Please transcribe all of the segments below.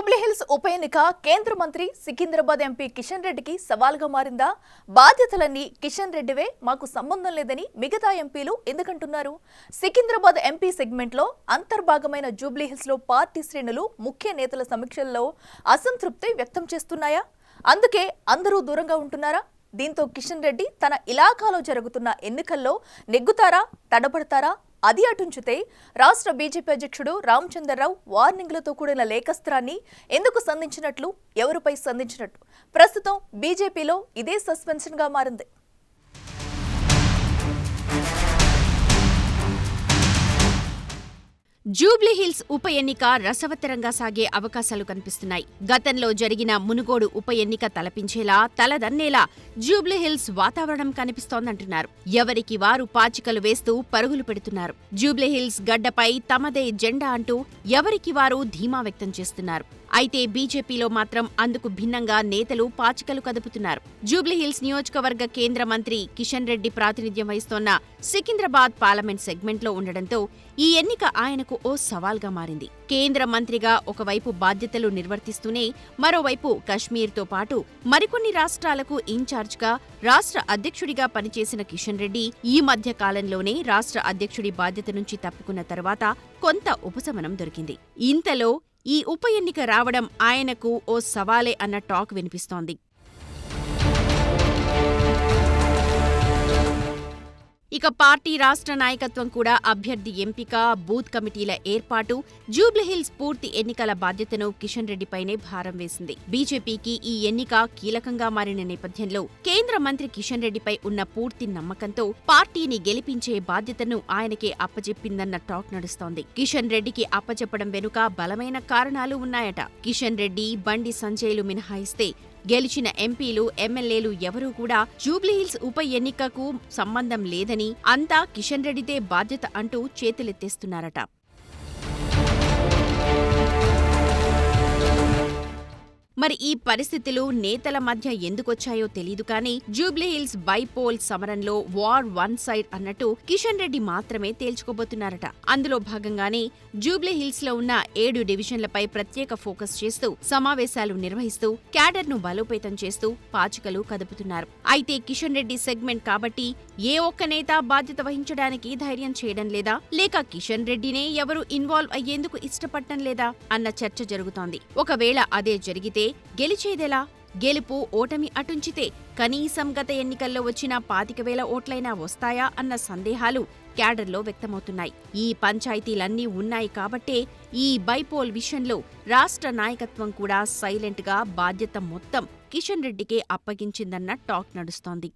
జూబ్లీహిల్స్ ఉప ఎన్నిక కేంద్ర మంత్రి సికింద్రాబాద్ ఎంపీ కిషన్ రెడ్డికి సవాల్గా మారిందా? బాధ్యతలన్నీ కిషన్ రెడ్డివే, మాకు సంబంధం లేదని మిగతా ఎంపీలు ఎందుకంటున్నారు? సికింద్రాబాద్ ఎంపీ సెగ్మెంట్లో అంతర్భాగమైన జూబ్లీహిల్స్ లో పార్టీ శ్రేణులు ముఖ్య నేతల సమీక్షల్లో అసంతృప్తి వ్యక్తం చేస్తున్నాయా? అందుకే అందరూ దూరంగా ఉంటున్నారా? దీంతో కిషన్ రెడ్డి తన ఇలాకాలో జరుగుతున్న ఎన్నికల్లో నెగ్గుతారా, తడబడతారా? అది అటుంచితే రాష్ట్ర బీజేపీ అధ్యక్షుడు రామచంద్రరావు వార్నింగ్లతో కూడిన లేఖస్త్రాన్ని ఎందుకు సంధించినట్లు, ఎవరిపై సంధించినట్లు ప్రస్తుతం బీజేపీలో ఇదే సస్పెన్షన్గా మారింది. జూబ్లీహిల్స్ ఉప ఎన్నిక రసవత్తరంగా సాగే అవకాశాలు కనిపిస్తున్నాయి. గతంలో జరిగిన మునుగోడు ఉప ఎన్నిక తలపించేలా, తలదన్నేలా జూబ్లీహిల్స్ వాతావరణం కనిపిస్తోందంటున్నారు. ఎవరికి వారు పాచికలు వేస్తూ పరుగులు పెడుతున్నారు. జూబ్లీహిల్స్ గడ్డపై తమదే జెండా అంటూ ఎవరికి వారు ధీమా వ్యక్తం చేస్తున్నారు. అయితే బీజేపీలో మాత్రం అందుకు భిన్నంగా నేతలు పాచికలు కదుపుతున్నారు. జూబ్లీహిల్స్ నియోజకవర్గ కేంద్ర మంత్రి కిషన్ రెడ్డి ప్రాతినిధ్యం వహిస్తోన్న సికింద్రాబాద్ పార్లమెంట్ సెగ్మెంట్లో ఉండడంతో ఈ ఎన్నిక ఆయనకు ఓ సవాల్గా మారింది. కేంద్ర మంత్రిగా ఒకవైపు బాధ్యతలు నిర్వర్తిస్తూనే మరోవైపు కశ్మీర్తో పాటు మరికొన్ని రాష్ట్రాలకు ఇన్ఛార్జ్గా రాష్ట్ర అధ్యక్షుడిగా పనిచేసిన కిషన్ రెడ్డి ఈ మధ్య కాలంలోనే రాష్ట్ర అధ్యక్షుడి బాధ్యత నుంచి తప్పుకున్న తర్వాత కొంత ఉపశమనం దొరికింది. ఇంతలో ఈ ఉప ఎన్నిక రావడం ఆయనకు ఓ సవాలే అన్న టాక్ వినిపిస్తోంది. ఇక పార్టీ రాష్ట్ర నాయకత్వం కూడా అభ్యర్థి ఎంపిక, బూత్ కమిటీల ఏర్పాటు, జూబ్లీహిల్స్ పూర్తి ఎన్నికల బాధ్యతను కిషన్ రెడ్డిపైనే భారం వేసింది. బీజేపీకి ఈ ఎన్నిక కీలకంగా మారిన నేపథ్యంలో కేంద్ర మంత్రి కిషన్ రెడ్డిపై ఉన్న పూర్తి నమ్మకంతో పార్టీని గెలిపించే బాధ్యతను ఆయనకే అప్పచెప్పిందన్న టాక్ నడుస్తోంది. కిషన్ రెడ్డికి అప్పచెప్పడం వెనుక బలమైన కారణాలు ఉన్నాయట. కిషన్ రెడ్డి, బండి సంజయ్లు మినహాయిస్తే గెలిచిన ఎంపీలు, ఎమ్మెల్యేలు ఎవరూ కూడా జూబ్లీహిల్స్ ఉప ఎన్నికకు సంబంధం లేదని, అంతా కిషన్ రెడ్డిదే బాధ్యత అంటూ చేతులెత్తేస్తున్నారట. మరి ఈ పరిస్థితులు నేతల మధ్య ఎందుకొచ్చాయో తెలీదు కానీ జూబ్లీహిల్స్ బైపోల్ సమరంలో వార్ వన్ సైడ్ అన్నట్టు కిషన్ రెడ్డి మాత్రమే తేల్చుకోబోతున్నారట. అందులో భాగంగానే జూబ్లీహిల్స్ లో ఉన్న 7 డివిజన్లపై ప్రత్యేక ఫోకస్ చేస్తూ సమావేశాలు నిర్వహిస్తూ క్యాడర్ను బలోపేతం చేస్తూ పాచికలు కదుపుతున్నారు. అయితే కిషన్ రెడ్డి సెగ్మెంట్ కాబట్టి ఏ ఒక్క నేత బాధ్యత వహించడానికి ధైర్యం చేయడం లేదా, లేక కిషన్ రెడ్డినే ఎవరు ఇన్వాల్వ్ అయ్యేందుకు ఇష్టపడటం లేదా అన్న చర్చ జరుగుతోంది. ఒకవేళ అదే జరిగితే గెలిచేదెలా? గెలుపు ఓటమి అటుంచితే కనీసం గత ఎన్నికల్లో వచ్చిన 25,000 ఓట్లైనా వస్తాయా అన్న సందేహాలు క్యాడర్లో వ్యక్తమవుతున్నాయి. ఈ పంచాయతీలన్నీ ఉన్నాయి కాబట్టే ఈ బైపోల్ విషయంలో రాష్ట్ర నాయకత్వం కూడా సైలెంట్గా బాధ్యత మొత్తం కిషన్ రెడ్డికే అప్పగించిందన్న టాక్ నడుస్తోంది.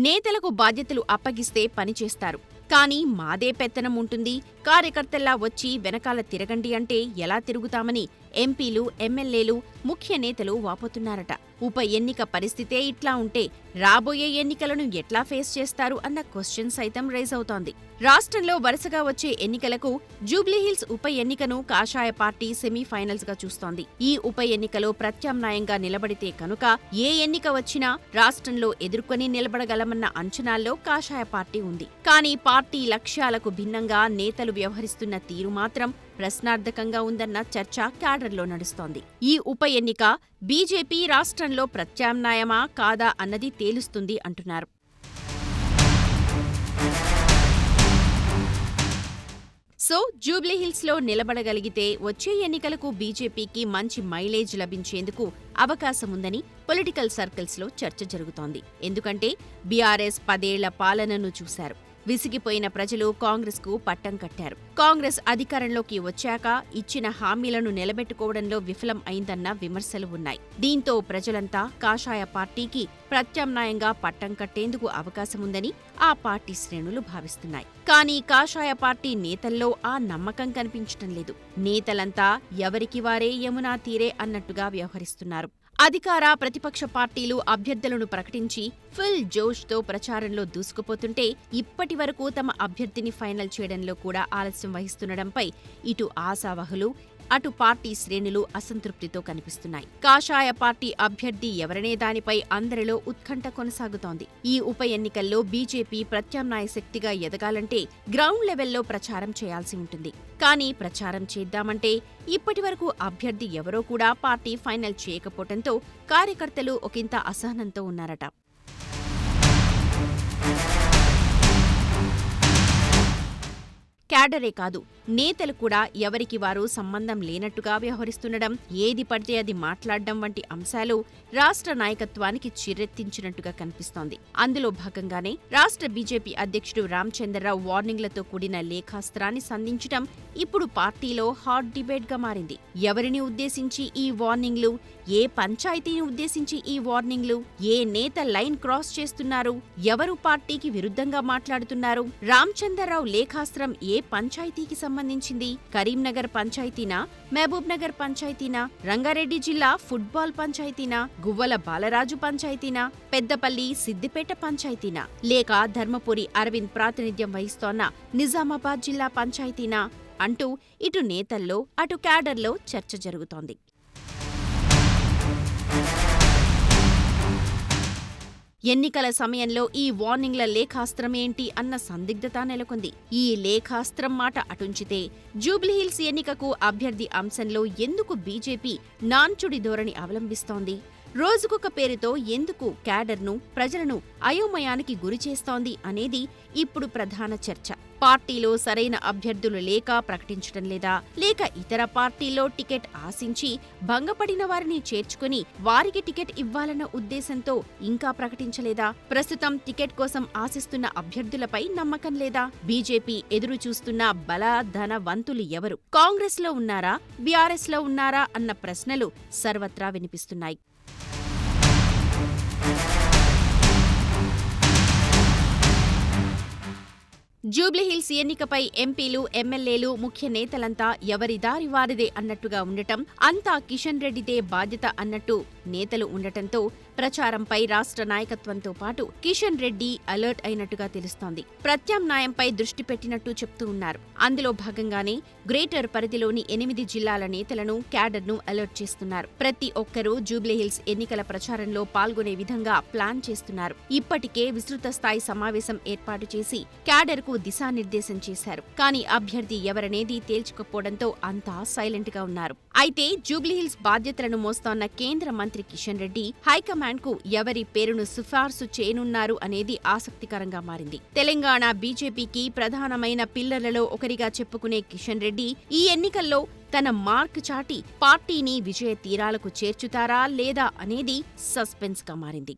నేతలకు బాధ్యతలు అప్పగిస్తే పనిచేస్తారు, కానీ మాదే పెత్తనం ఉంటుంది, కార్యకర్తల్లా వచ్చి వెనకాల తిరగండి అంటే ఎలా తిరుగుతామని ఎంపీలు, ఎమ్మెల్యేలు, ముఖ్య నేతలు వాపోతున్నారట. ఉప ఎన్నిక పరిస్థితే ఇట్లా ఉంటే రాబోయే ఎన్నికలను ఎట్లా ఫేస్ చేస్తారు అన్న క్వశ్చన్ సైతం రైజ్ అవుతోంది. రాష్ట్రంలో వరుసగా వచ్చే ఎన్నికలకు జూబ్లీహిల్స్ ఉప ఎన్నికను కాషాయ పార్టీ సెమీఫైనల్స్ గా చూస్తోంది. ఈ ఉప ఎన్నికలో ప్రత్యామ్నాయంగా నిలబడితే కనుక ఏ ఎన్నిక వచ్చినా రాష్ట్రంలో ఎదుర్కొని నిలబడగలమన్న అంచనాల్లో కాషాయ పార్టీ ఉంది. కానీ పార్టీ లక్ష్యాలకు భిన్నంగా నేతలు వ్యవహరిస్తున్న తీరు మాత్రం ప్రశ్నార్థకంగా ఉందన్న చర్చ క్యాడర్లో నడుస్తోంది. ఈ ఉప ఎన్నిక బీజేపీ రాష్ట్రంలో ప్రత్యామ్నాయమా కాదా అన్నది తేలుస్తుంది అంటున్నారు. సో జూబ్లీహిల్స్లో నిలబడగలిగితే వచ్చే ఎన్నికలకు బీజేపీకి మంచి మైలేజ్ లభించేందుకు అవకాశముందని పొలిటికల్ సర్కిల్స్లో చర్చ జరుగుతోంది. ఎందుకంటే బీఆర్ఎస్ 10 ఏళ్ల పాలనను చూశారు. విసిగిపోయిన ప్రజలు కాంగ్రెస్కు పట్టం కట్టారు. కాంగ్రెస్ అధికారంలోకి వచ్చాక ఇచ్చిన హామీలను నిలబెట్టుకోవడంలో విఫలం అయిందన్న విమర్శలు ఉన్నాయి. దీంతో ప్రజలంతా కాషాయ పార్టీకి ప్రత్యామ్నాయంగా పట్టం కట్టేందుకు అవకాశముందని ఆ పార్టీ శ్రేణులు భావిస్తున్నాయి. కానీ కాషాయ పార్టీ నేతల్లో ఆ నమ్మకం కనిపించటం లేదు. నేతలంతా ఎవరికి వారే యమునా తీరే అన్నట్టుగా వ్యవహరిస్తున్నారు. అధికార, ప్రతిపక్ష పార్టీలు అభ్యర్థులను ప్రకటించి ఫుల్ జోష్తో ప్రచారంలో దూసుకుపోతుంటే ఇప్పటి వరకు తమ అభ్యర్థిని ఫైనల్ చేయడంలో కూడా ఆలస్యం వహిస్తుండడంపై ఇటు ఆశావహులు, అటు పార్టీ శ్రేణులు అసంతృప్తితో కనిపిస్తున్నాయి. కాషాయ పార్టీ అభ్యర్థి ఎవరనే దానిపై అందరిలో ఉత్కంఠ కొనసాగుతోంది. ఈ ఉప ఎన్నికల్లో బీజేపీ ప్రత్యామ్నాయ శక్తిగా ఎదగాలంటే గ్రౌండ్ లెవెల్లో ప్రచారం చేయాల్సి ఉంటుంది. కానీ ప్రచారం చేద్దామంటే ఇప్పటివరకు అభ్యర్థి ఎవరో కూడా పార్టీ ఫైనల్ చేయకపోవడంతో కార్యకర్తలు ఒకంత అసహనంతో ఉన్నారట. క్యాడరే కాదు, నేతలు కూడా ఎవరికి వారు సంబంధం లేనట్టుగా వ్యవహరిస్తుండడం, ఏది పడితే అది మాట్లాడడం వంటి అంశాలు రాష్ట్ర నాయకత్వానికి చిర్రెత్తించినట్టుగా కనిపిస్తోంది. అందులో భాగంగానే రాష్ట్ర బీజేపీ అధ్యక్షుడు రామచంద్రరావు వార్నింగ్లతో కూడిన లేఖాస్త్రాన్ని సంధించడం ఇప్పుడు పార్టీలో హాట్ డిబేట్ గా మారింది. ఎవరిని ఉద్దేశించి ఈ వార్నింగ్లు, ఏ పంచాయతీని ఉద్దేశించి ఈ వార్నింగ్లు, ఏ నేత లైన్ క్రాస్ చేస్తున్నారు, ఎవరు పార్టీకి విరుద్ధంగా మాట్లాడుతున్నారు, రామచంద్రరావు లేఖాస్త్రం ఏ పంచాయతీకి సంబంధించింది? కరీంనగర్ పంచాయతీనా, మహబూబ్ నగర్ పంచాయతీనా, రంగారెడ్డి జిల్లా ఫుట్బాల్ పంచాయతీనా, గువ్వల బాలరాజు పంచాయతీనా, పెద్దపల్లి సిద్దిపేట పంచాయతీనా, లేక ధర్మపురి అరవింద్ ప్రాతినిధ్యం వహిస్తోన్న నిజామాబాద్ జిల్లా పంచాయతీనా అంటూ ఇటు నేతల్లో అటు క్యాడర్లో చర్చ జరుగుతోంది. ఎన్నికల సమయంలో ఈ వార్నింగ్ల లేఖాస్త్రం ఏంటి అన్న సందిగ్ధత నెలకొంది. ఈ లేఖాస్త్రం మాట అటుంచితే జూబ్లీహిల్స్ ఎన్నికకు అభ్యర్థి అంశంలో ఎందుకు బీజేపీ నాన్చుడి ధోరణి అవలంబిస్తోంది? రోజుకొక పేరుతో ఎందుకు క్యాడర్ను, ప్రజలను అయోమయానికి గురిచేస్తోంది అనేది ఇప్పుడు ప్రధాన చర్చ. పార్టీలో సరైన అభ్యర్థులు లేక ప్రకటించడం లేదా, లేక ఇతర పార్టీల్లో టికెట్ ఆశించి భంగపడిన వారిని చేర్చుకుని వారికి టికెట్ ఇవ్వాలన్న ఉద్దేశంతో ఇంకా ప్రకటించలేదా? ప్రస్తుతం టికెట్ కోసం ఆశిస్తున్న అభ్యర్థులపై నమ్మకం లేదా? బీజేపీ ఎదురు చూస్తున్న బల ధనవంతులు ఎవరు? కాంగ్రెస్ లో ఉన్నారా, బీఆర్ఎస్ లో ఉన్నారా అన్న ప్రశ్నలు సర్వత్రా వినిపిస్తున్నాయి. జూబ్లీహిల్స్ ఎన్నికపై ఎంపీలు, ఎమ్మెల్యేలు, ముఖ్య నేతలంతా ఎవరి దారి వారిదే అన్నట్టుగా ఉండటం, అంతా కిషన్ రెడ్డిదే బాధ్యత అన్నట్టు నేతలు ఉండటంతో ప్రచారంపై రాష్ట్ర నాయకత్వంతో పాటు కిషన్ రెడ్డి అలర్ట్ అయినట్టుగా తెలుస్తోంది. ప్రత్యామ్నాయంపై దృష్టి పెట్టినట్టు చెప్తూ ఉన్నారు. అందులో భాగంగానే గ్రేటర్ పరిధిలోని 8 జిల్లాల నేతలను, క్యాడర్ను అలర్ట్ చేస్తున్నారు. ప్రతి ఒక్కరూ జూబ్లీహిల్స్ ఎన్నికల ప్రచారంలో పాల్గొనే విధంగా ప్లాన్ చేస్తున్నారు. ఇప్పటికే విస్తృత స్థాయి సమావేశం ఏర్పాటు చేసి క్యాడర్కు దిశానిర్దేశం చేశారు. కానీ అభ్యర్థి ఎవరనేది తేల్చుకపోవడంతో అంతా సైలెంట్ గా ఉన్నారు. అయితే జూబ్లీహిల్స్ బాధ్యతలను మోస్తోన్న కేంద్ర మంత్రి కిషన్ రెడ్డి హైకమాండ్ కు ఎవరి పేరును సిఫార్సు చేయనున్నారు అనేది ఆసక్తికరంగా మారింది. తెలంగాణ బీజేపీకి ప్రధానమైన పిల్లర్లలో ఒకరిగా చెప్పుకునే కిషన్ రెడ్డి ఈ ఎన్నికల్లో తన మార్క్ చాటి పార్టీని విజయ తీరాలకు చేర్చుతారా లేదా అనేది సస్పెన్స్ గా మారింది.